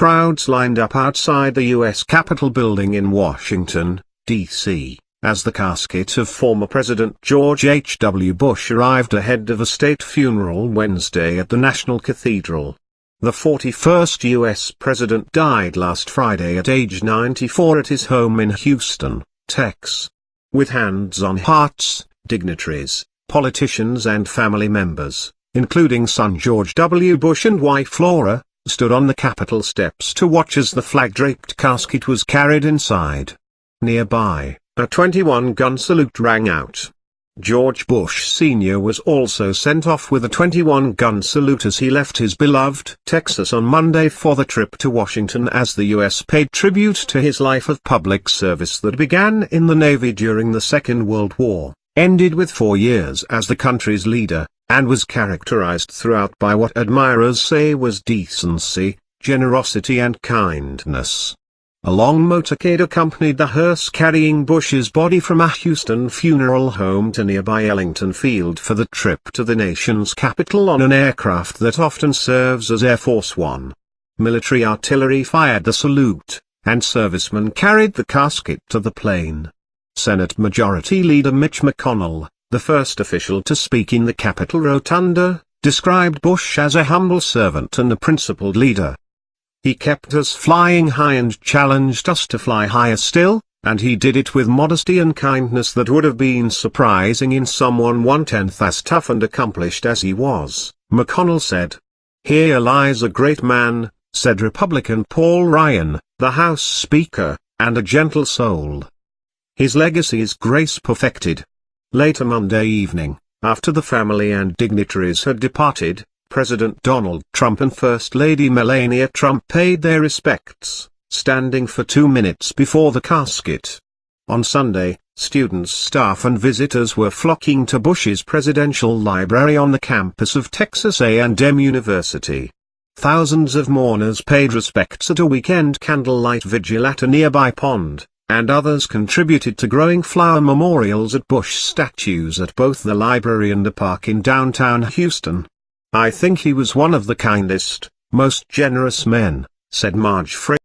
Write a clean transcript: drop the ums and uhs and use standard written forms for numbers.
crowds lined up outside the U.S. Capitol building in Washington, D.C., as the casket of former President George H.W. Bush arrived ahead of a state funeral Wednesday at the National Cathedral. The 41st U.S. president died last Friday at age 94 at his home in Houston, Texas. With hands on hearts, dignitaries, politicians and family members, including son George W. Bush and wife Laura, stood on the Capitol steps to watch as the flag-draped casket was carried inside. Nearby, a 21-gun salute rang out. George Bush Sr. was also sent off with a 21-gun salute as he left his beloved Texas on Monday for the trip to Washington as the U.S. paid tribute to his life of public service that began in the Navy during the Second World War, ended with 4 years as the country's leader, and was characterized throughout by what admirers say was decency, generosity and kindness. A long motorcade accompanied the hearse carrying Bush's body from a Houston funeral home to nearby Ellington Field for the trip to the nation's capital on an aircraft that often serves as Air Force One. Military artillery fired the salute, and servicemen carried the casket to the plane. Senate Majority Leader Mitch McConnell, the first official to speak in the Capitol Rotunda, described Bush as a humble servant and a principled leader. He kept us flying high and challenged us to fly higher still, and he did it with modesty and kindness that would have been surprising in someone 1/10 as tough and accomplished as he was, McConnell said. Here lies a great man, said Republican Paul Ryan, the House Speaker, and a gentle soul. His legacy is grace perfected. Later Monday evening, after the family and dignitaries had departed, President Donald Trump and First Lady Melania Trump paid their respects, standing for 2 minutes before the casket. On Sunday, students, staff and visitors were flocking to Bush's presidential library on the campus of Texas A&M University. Thousands of mourners paid respects at a weekend candlelight vigil at a nearby pond, and others contributed to growing flower memorials at Bush statues at both the library and a park in downtown Houston. I think he was one of the kindest, most generous men, said Marge Fraser.